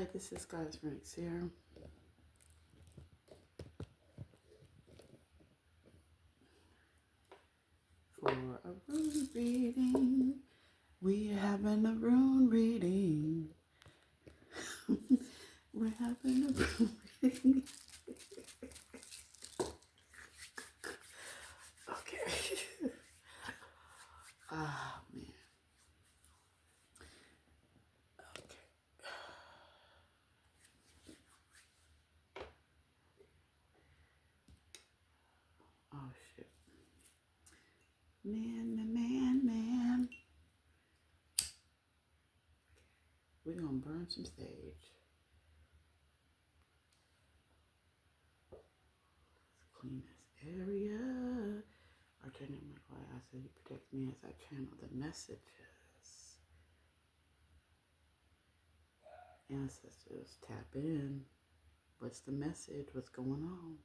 Hi, this is Goddess Renix here. For a rune reading, we are having a rune reading. We're having a rune reading. Okay. Ah, man. Okay. Oh, shit. Man. We're going to burn some sage. Let's clean this area. I turn in my glass so he protects me as I channel the messages. Ancestors, tap in. What's the message? What's going on?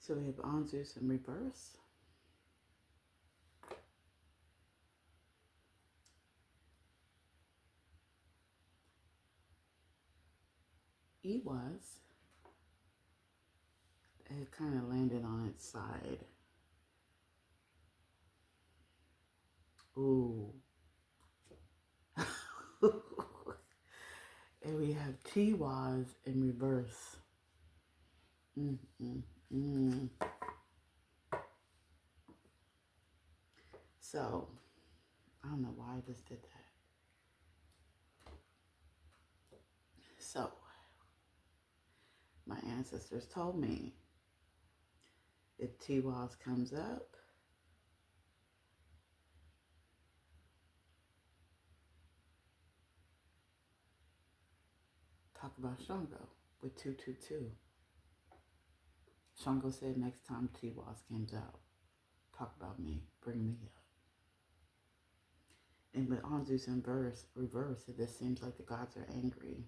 So we have Ansuz in reverse. Eihwaz. It kind of landed on its side. Ooh. And we have Tiwaz in reverse. So, I don't know why I just did that. So, my ancestors told me if Tiwaz comes up, talk about Shango with 222. Shango said next time Tiwaz comes out, talk about me, bring me up. And with Ansuz in reverse, it just seems like the gods are angry.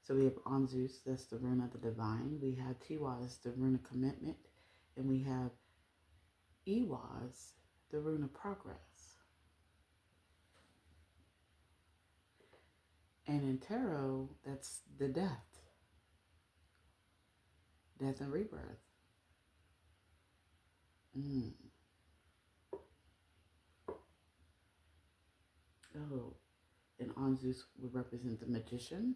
So we have Ansuz, that's the rune of the divine. We have Tiwaz, the rune of commitment. And we have Eihwaz, the rune of progress. And in tarot, that's the death. Death and rebirth. Oh, and Ansuz would represent the magician.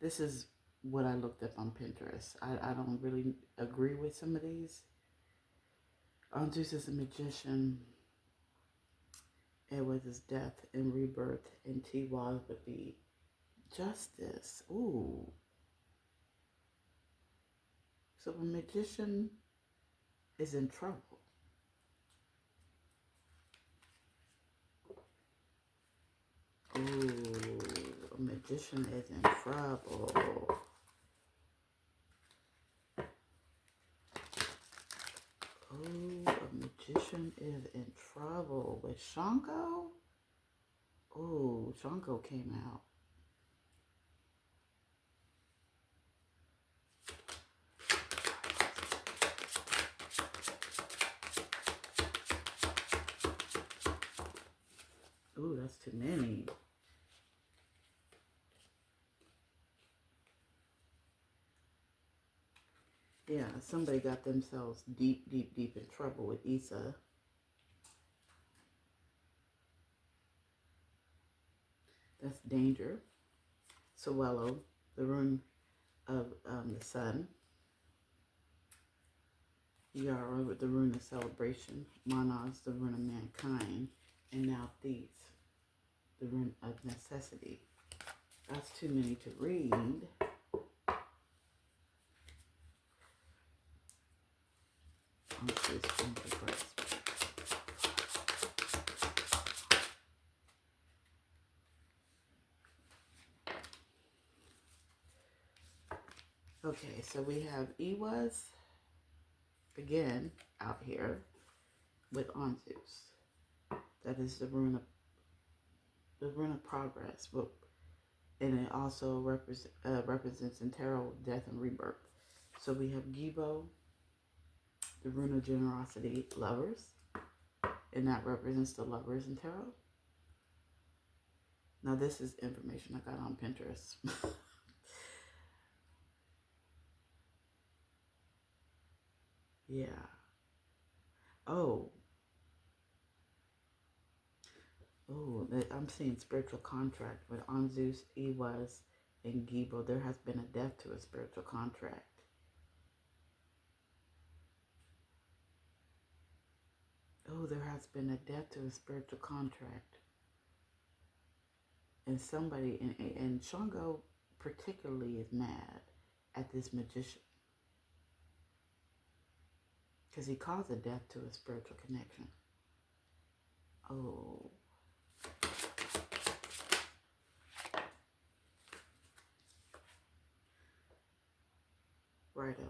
This is what I looked up on Pinterest. I don't really agree with some of these. Ansuz is a magician. Eihwaz is death and rebirth. And Tiwaz would be justice. Ooh. So a magician is in trouble. Ooh, a magician is in trouble. Oh, a magician is in trouble with Shango? Oh, Shango came out. Ooh, that's too many. Yeah, somebody got themselves deep in trouble with Issa. That's danger. Sowelo, the rune of the sun. Yara with the rune of celebration. Mannaz, the rune of mankind. And now these, the rune of necessity. That's too many to read. Okay, so we have Eihwaz again out here with Ansuz. That is the rune of progress. But And it also represents in tarot death and rebirth. So we have Gebo, the rune of generosity, lovers, and that represents the lovers in tarot. Now this is information I got on Pinterest. Yeah. Oh, I'm seeing spiritual contract with Ansuz, Eihwaz, and Gebo. There has been a death to a spiritual contract. Oh, there has been a death to a spiritual contract. And somebody, and Shango particularly is mad at this magician. Because he caused a death to a spiritual connection. Oh. Raidho.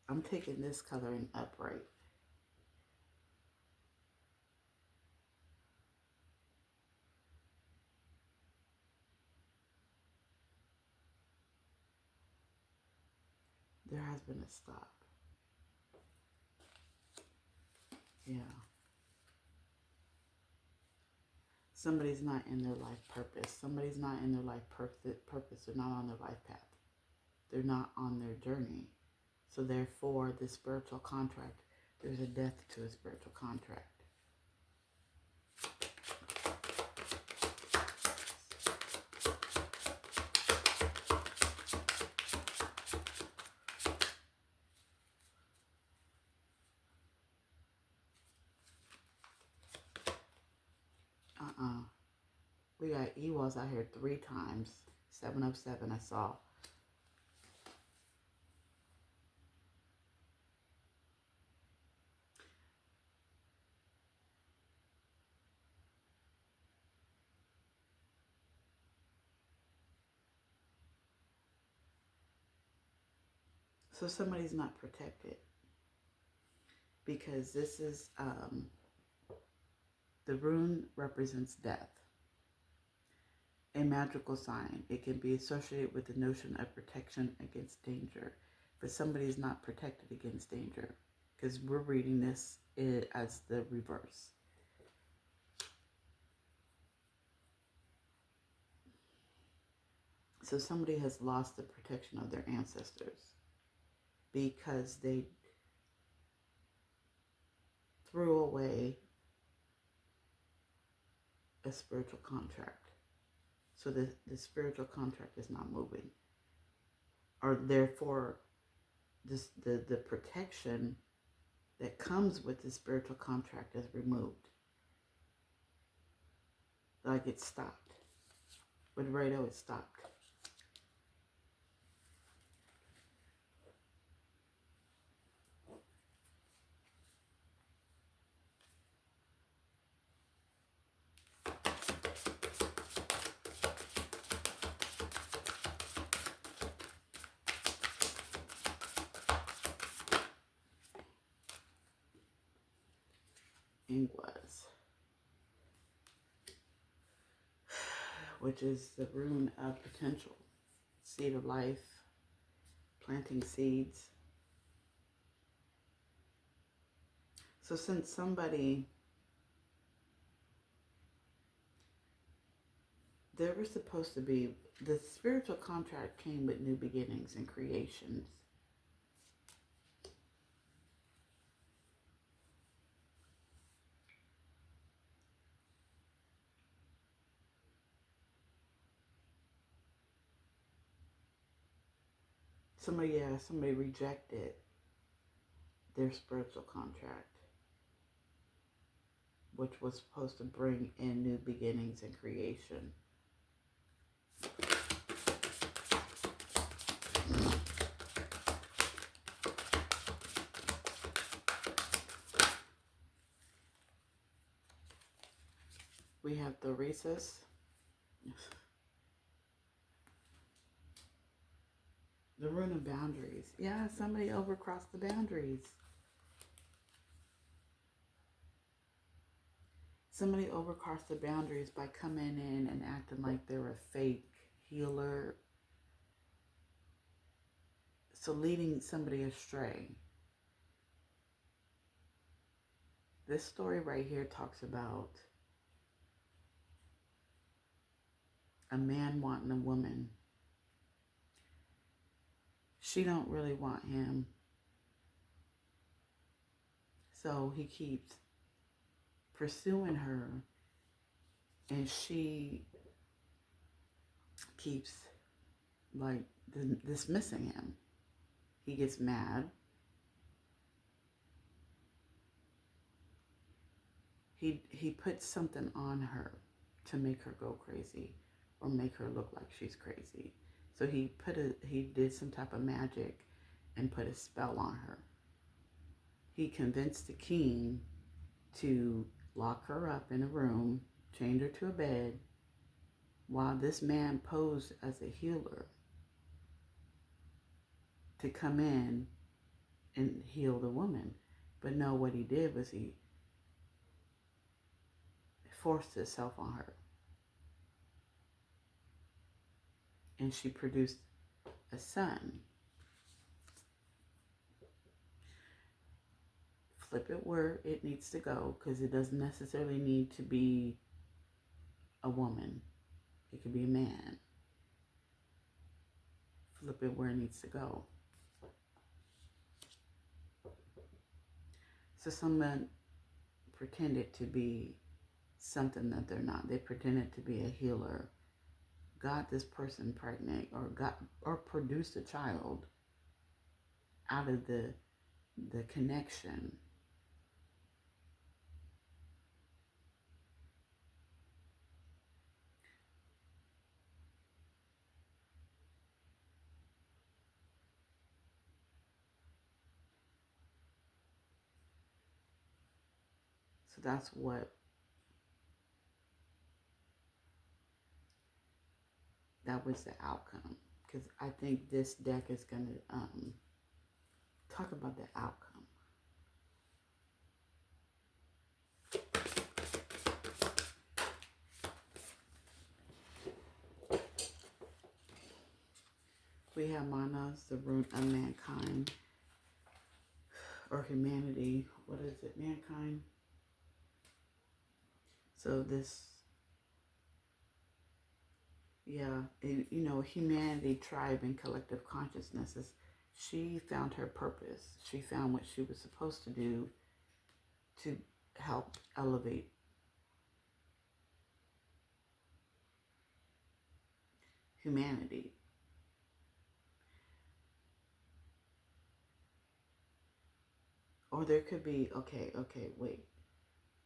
I'm taking this coloring upright. There has been a stop. Yeah. Somebody's not in their life purpose. Somebody's not in their life purpose. They're not on their life path. They're not on their journey. So therefore, the spiritual contract, there's a death to a spiritual contract. We got Eihwaz out here 3 times. 7 of 7 I saw. So somebody's not protected. Because this is, the rune represents death. A magical sign. It can be associated with the notion of protection against danger. But somebody's not protected against danger. Because we're reading this as the reverse. So somebody has lost the protection of their ancestors. Because they threw away a spiritual contract. So the spiritual contract is not moving. Or therefore, the protection that comes with the spiritual contract is removed. Like it stopped. With Raidho, it stopped. Ingwaz, which is the rune of potential, seed of life, planting seeds. So since somebody, there was supposed to be, the spiritual contract came with new beginnings and creations. Somebody rejected their spiritual contract, which was supposed to bring in new beginnings and creation. We have Thurisaz. The rune of boundaries. Yeah, somebody overcrossed the boundaries. Somebody overcrossed the boundaries by coming in and acting like they're a fake healer. So leading somebody astray. This story right here talks about a man wanting a woman. She don't really want him. So he keeps pursuing her, and she keeps like dismissing him. He gets mad. He puts something on her to make her go crazy or make her look like she's crazy. So he did some type of magic and put a spell on her. He convinced the king to lock her up in a room, chained her to a bed, while this man posed as a healer to come in and heal the woman. But no, what he did was he forced himself on her. And she produced a son. Flip it where it needs to go, because it doesn't necessarily need to be a woman. It could be a man. Flip it where it needs to go. So someone pretended to be something that they're not. They pretended to be a healer, got this person pregnant, or produced a child out of the connection. So that was the outcome. Because I think this deck is going to talk about the outcome. We have Mannaz, the root of mankind, or humanity. What is it? Mankind. So this, humanity, tribe, and collective consciousnesses. She found her purpose. She found what she was supposed to do to help elevate humanity. Or there could be, wait.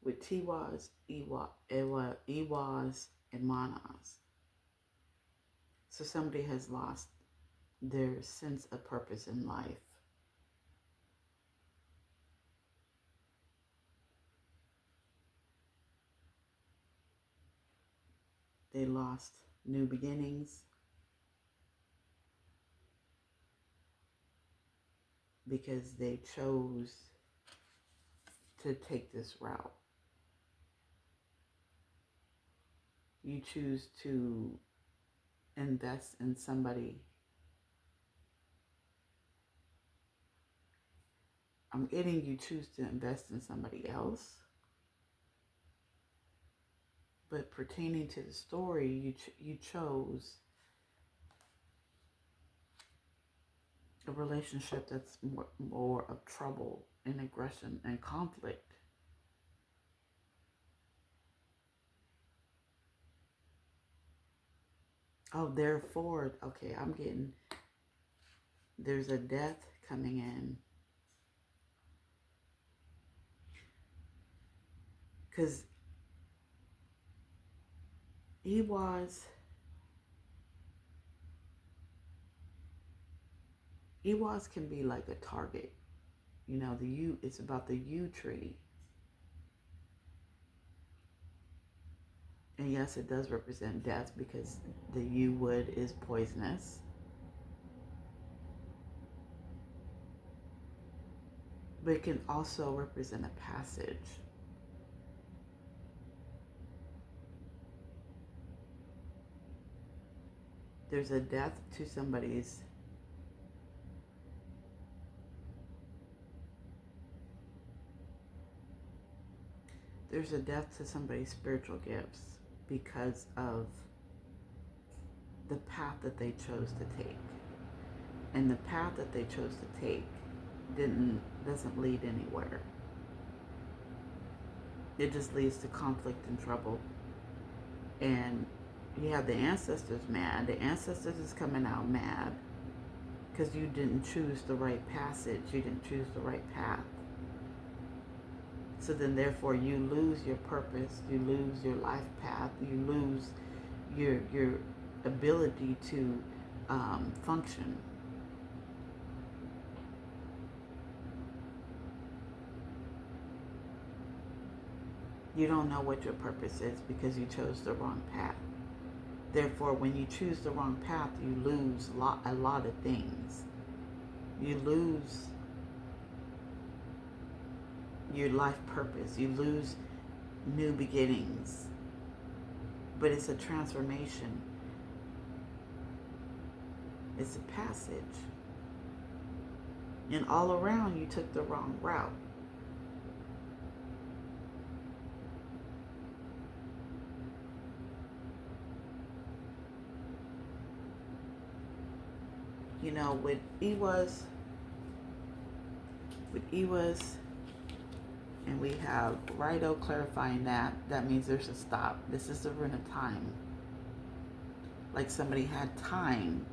With Tiwaz, Eihwaz, and Mannaz. So somebody has lost their sense of purpose in life. They lost new beginnings because they chose to take this route. You choose to invest in somebody. I'm getting you choose to invest in somebody else. But pertaining to the story, you chose a relationship that's more of trouble and aggression and conflict. Oh, therefore, okay, there's a death coming in. Because Eihwaz can be like a target. It's about the yew tree. And yes, it does represent death because the yew wood is poisonous. But it can also represent a passage. There's a death to somebody's spiritual gifts because of the path that they chose to take. And the path that they chose to take doesn't lead anywhere. It just leads to conflict and trouble. And you have the ancestors mad. The ancestors is coming out mad because you didn't choose the right passage. You didn't choose the right path. So then therefore you lose your purpose. You lose your life path. You lose your ability to function. You don't know what your purpose is because you chose the wrong path. Therefore, when you choose the wrong path, you lose a lot of things. You lose your life purpose. You lose new beginnings. But it's a transformation. It's a passage. And all around, you took the wrong route. You know, with Eihwaz, and we have Raidho clarifying that means there's a stop. This is the rune of time. Like somebody had time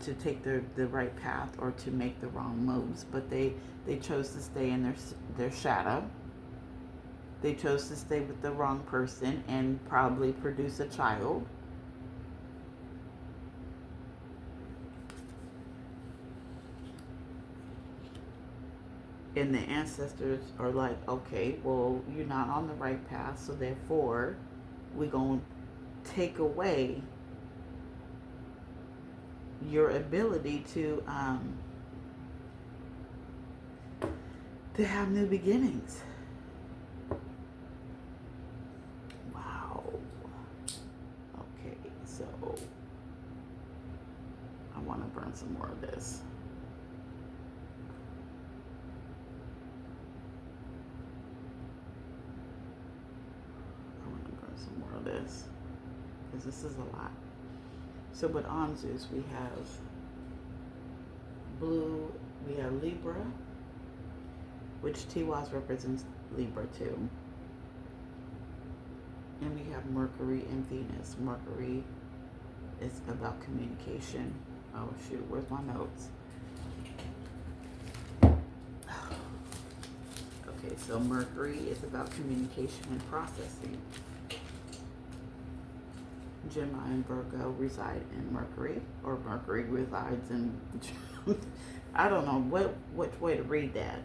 to take the right path or to make the wrong moves, but they chose to stay in their shadow. They chose to stay with the wrong person and probably produce a child. And the ancestors are like, okay, well, you're not on the right path, so therefore we're going to take away your ability to have new beginnings. Wow. Okay, so I want to burn some more of this. This because this is a lot. So with Ansuz we have blue, we have Libra, which Tiwaz represents Libra too, and we have Mercury and Venus. Mercury is about communication. Oh shoot, where's my notes? Okay, so Mercury is about communication and processing. Gemini and Virgo reside in Mercury, or Mercury resides in, I don't know which way to read that.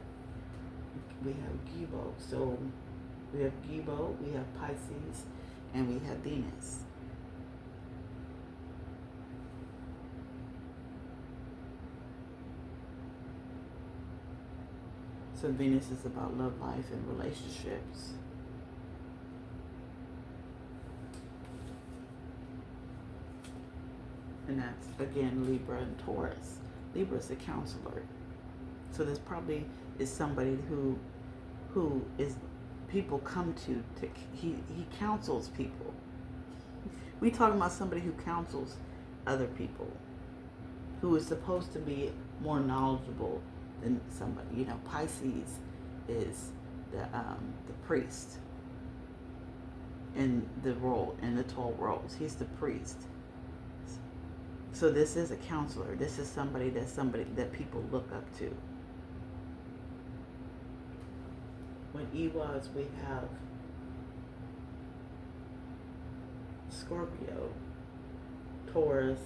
We have Gebo, so we have Gebo, we have Pisces, and we have Venus. So Venus is about love life and relationships. And that's, again, Libra and Taurus. Libra is a counselor. So this probably is somebody who is, people come to he counsels people. We talking about somebody who counsels other people, who is supposed to be more knowledgeable than somebody. You know, Pisces is the priest in the role, in the 12 roles. He's the priest. So this is a counselor. This is somebody that people look up to. When Eihwaz, we have Scorpio, Taurus,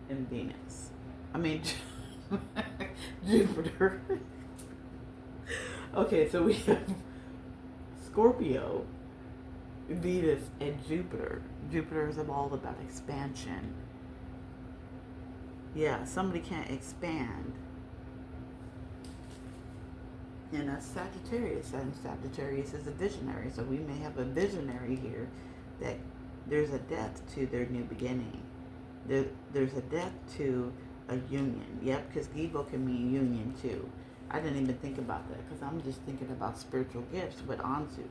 and Venus. I mean, Jupiter. Okay, so we have Scorpio, Venus, and Jupiter. Jupiter is all about expansion. Yeah, somebody can't expand. And that's Sagittarius, and Sagittarius is a visionary. So we may have a visionary here that There's a death to their new beginning. There's a death to a union. Yep, because Gebo can mean union too. I didn't even think about that because I'm just thinking about spiritual gifts with Ansuz.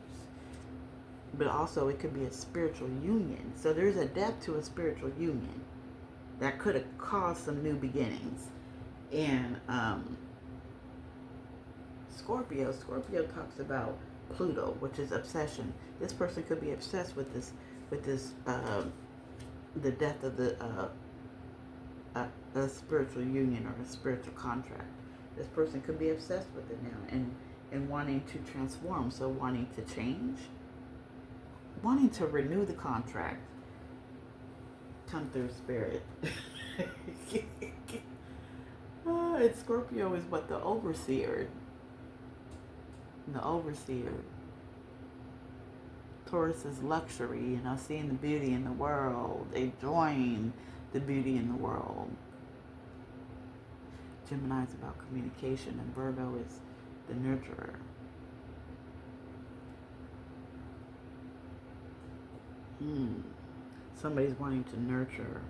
But also it could be a spiritual union. So there's a death to a spiritual union that could have caused some new beginnings. And Scorpio talks about Pluto, which is obsession. This person could be obsessed with this, the death of a spiritual union or a spiritual contract. This person could be obsessed with it now and wanting to transform, so wanting to change, wanting to renew the contract. Come through, spirit. And Scorpio is what? The overseer. The overseer. Taurus is luxury, seeing the beauty in the world, enjoying the beauty in the world. Gemini is about communication, and Virgo is the nurturer. Somebody's wanting to nurture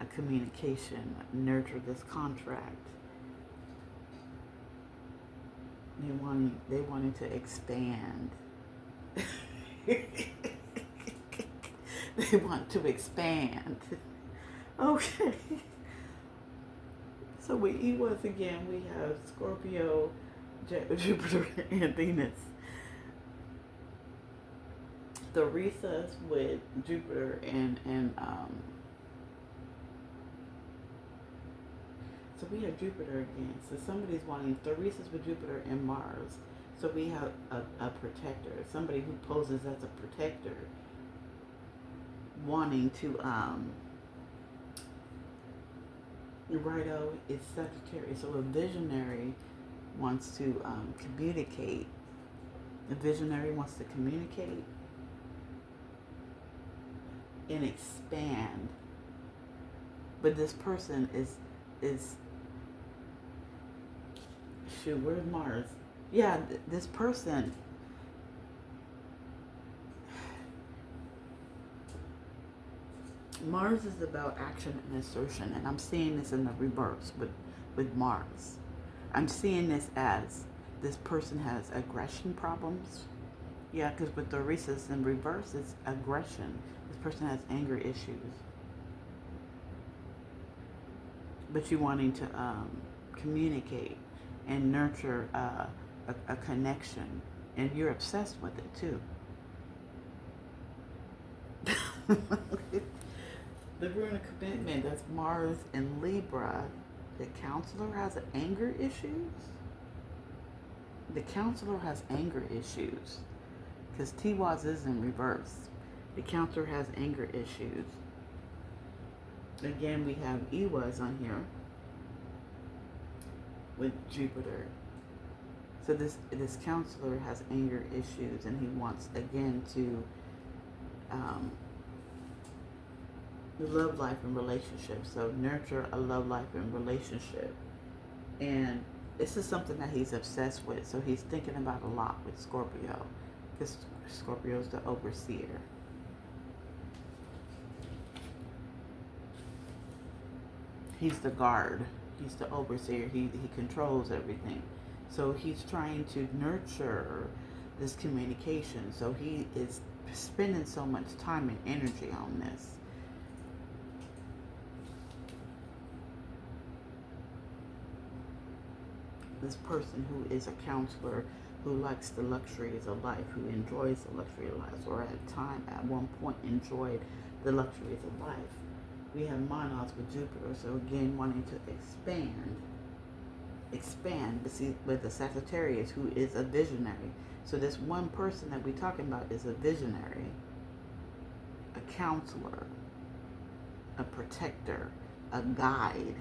a communication, nurture this contract. They wanting to expand. They want to expand. Okay. So with Eihwaz again, we have Scorpio, Jupiter, and Venus. Thurisaz with Jupiter and so we have Jupiter again. So somebody's wanting Thurisaz with Jupiter and Mars. So we have a protector, somebody who poses as a protector, wanting to Raidho is Sagittarius, so a visionary wants to communicate. The visionary wants to communicate and expand. But this person is shoot, where's Mars? Yeah, this person Mars is about action and assertion, and I'm seeing this in the reverse with Mars. I'm seeing this as this person has aggression problems. Yeah, because with the Thurisaz in reverse, it's aggression. This person has anger issues. But you wanting to communicate and nurture a connection, and you're obsessed with it too. The rune of commitment, that's Mars and Libra. The counselor has anger issues. The counselor has anger issues because Tiwaz is in reverse. The counselor has anger issues. Again, we have Eihwaz on here with Jupiter. So this counselor has anger issues, and he wants again to love life and relationship. So nurture a love life and relationship. And this is something that he's obsessed with. So he's thinking about a lot with Scorpio, because Scorpio is the overseer. He's the guard. He's the overseer. He controls everything. So he's trying to nurture this communication. So he is spending so much time and energy on this. This person who is a counselor, who likes the luxuries of life, who enjoys the luxury of life, or at one point enjoyed the luxuries of life. We have Mannaz with Jupiter, so again wanting to expand, but see with the Sagittarius, who is a visionary. So this one person that we're talking about is a visionary, a counselor, a protector, a guide,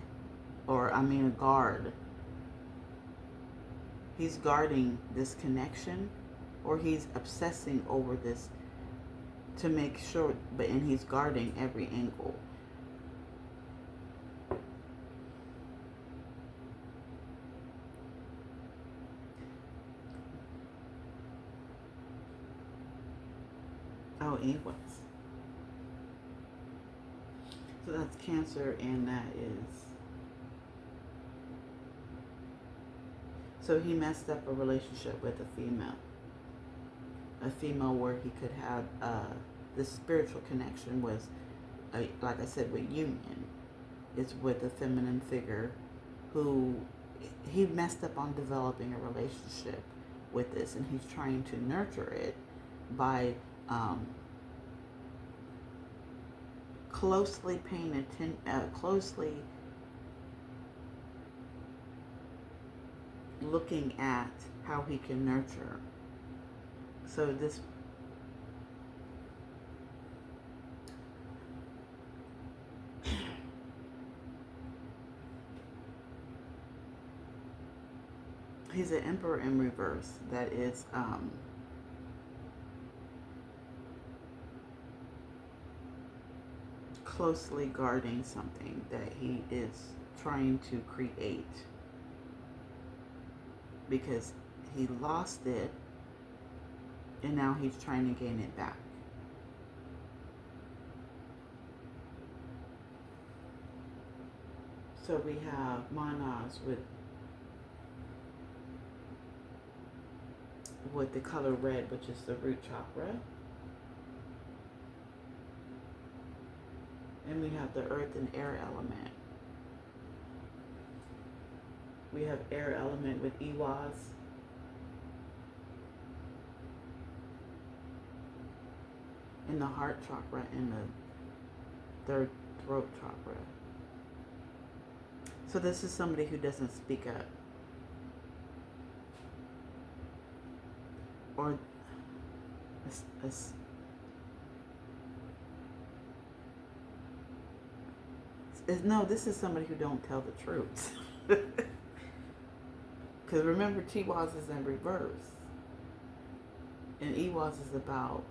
a guard. He's guarding this connection, or he's obsessing over this to make sure, and he's guarding every angle. Oh, Ingwaz. So that's Cancer, and that is. So he messed up a relationship with a female. A female where he could have this spiritual connection was, like I said, with union. It's with a feminine figure who he messed up on developing a relationship with this, and he's trying to nurture it by closely paying attention, closely looking at how he can nurture. So this he's an emperor in reverse. That is closely guarding something that he is trying to create, because he lost it and now he's trying to gain it back. So we have Mannaz with the color red, which is the root chakra. And we have the earth and air element. We have air element with Eihwaz. In the heart chakra and the third throat chakra. So this is somebody who doesn't speak up. Or no, this is somebody who don't tell the truth. Because remember, Tiwaz is in reverse. And Eihwaz is about,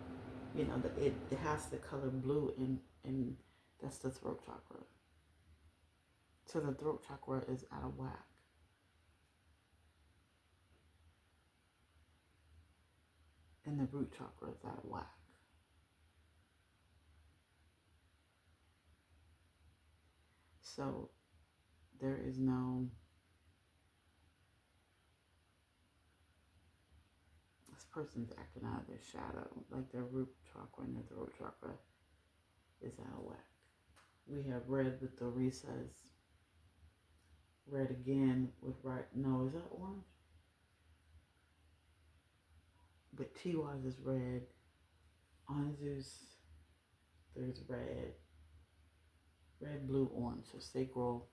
it has the color blue, and that's the throat chakra. So the throat chakra is out of whack. And the root chakra is out of whack. So there is no, this person's acting out of their shadow, like their root chakra and their throat chakra is out of whack. We have red with Thurisaz. Red again with no, is that orange? But Tiwaz is red. Ansuz, there's red. Red, blue, orange. So sacral.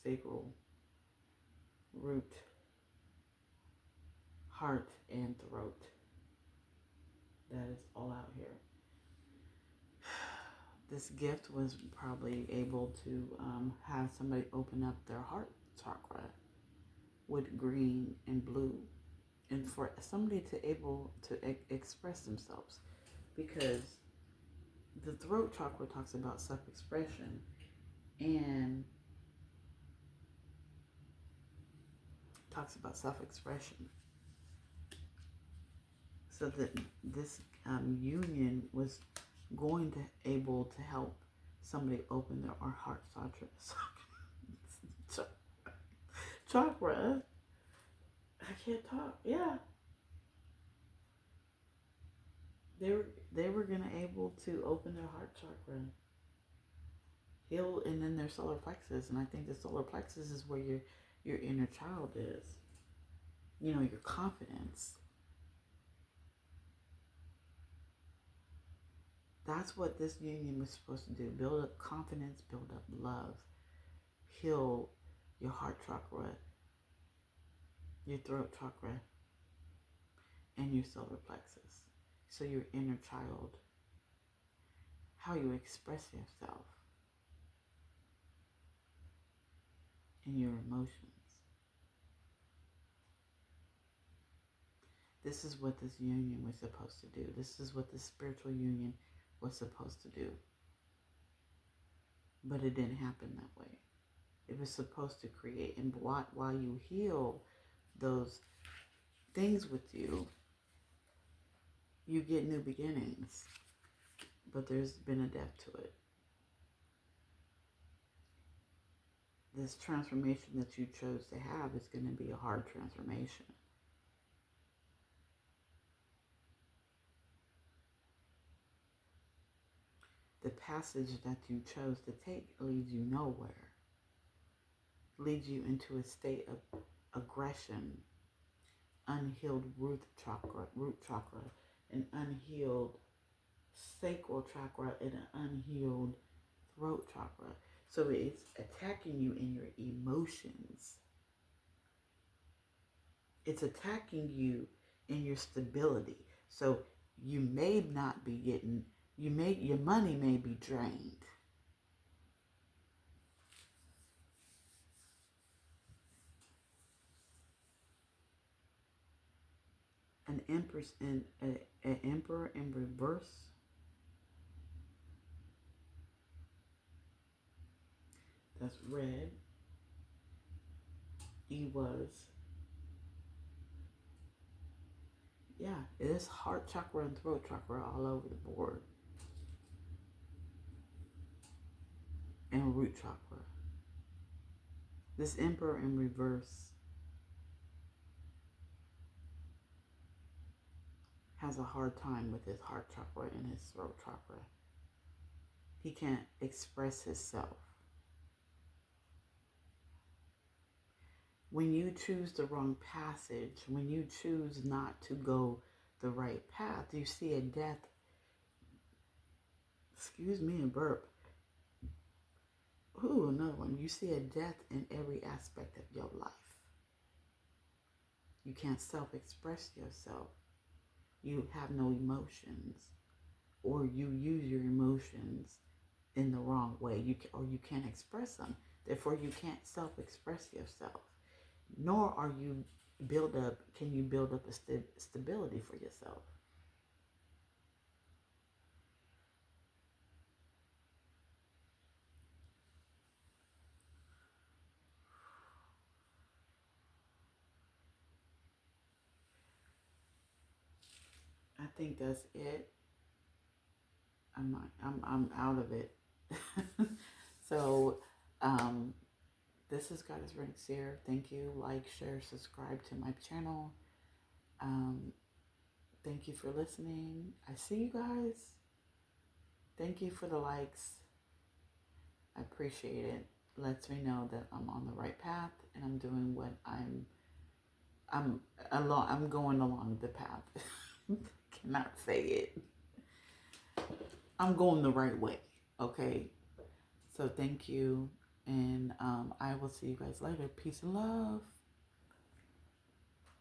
Sacral, root, heart, and throat. That is all out here. This gift was probably able to have somebody open up their heart chakra with green and blue, and for somebody to able to express themselves, because the throat chakra talks about self-expression, and talks about self-expression. So that this union was going to able to help somebody open their heart chakra. I can't talk. Yeah, they were gonna able to open their heart chakra, heal, and then their solar plexus. And I think the solar plexus is where your inner child is. Your confidence. That's what this union was supposed to do. Build up confidence, build up love, heal your heart chakra, your throat chakra, and your solar plexus. So your inner child, how you express yourself, and your emotions. This is what this union was supposed to do. This is what the spiritual union was supposed to do. But it didn't happen that way. It was supposed to create. And while you heal those things with you, you get new beginnings. But there's been a death to it. This transformation that you chose to have is going to be a hard transformation. The passage that you chose to take leads you nowhere. Leads you into a state of aggression, unhealed root chakra, an unhealed sacral chakra, and an unhealed throat chakra. So it's attacking you in your emotions. It's attacking you in your stability. So you may not be getting, your money may be drained. An emperor in reverse. That's red. Eihwaz. Yeah, it is heart chakra and throat chakra all over the board. And root chakra. This emperor in reverse has a hard time with his heart chakra and his throat chakra. He can't express himself. When you choose the wrong passage, when you choose not to go the right path, you see a death. Excuse me, a burp. Ooh, another one. You see a death in every aspect of your life. You can't self-express yourself. You have no emotions, or you use your emotions in the wrong way. You can't express them. Therefore, you can't self-express yourself. Nor can you build up a stability for yourself. I think that's it. I'm out of it. So, this is Goddess Ranks here. Thank you. Like, share, subscribe to my channel. Thank you for listening. I see you guys. Thank you for the likes. I appreciate it. Lets me know that I'm on the right path and I'm doing what I'm going along the path. Cannot say it. I'm going the right way. Okay. So thank you. And I will see you guys later. Peace and love.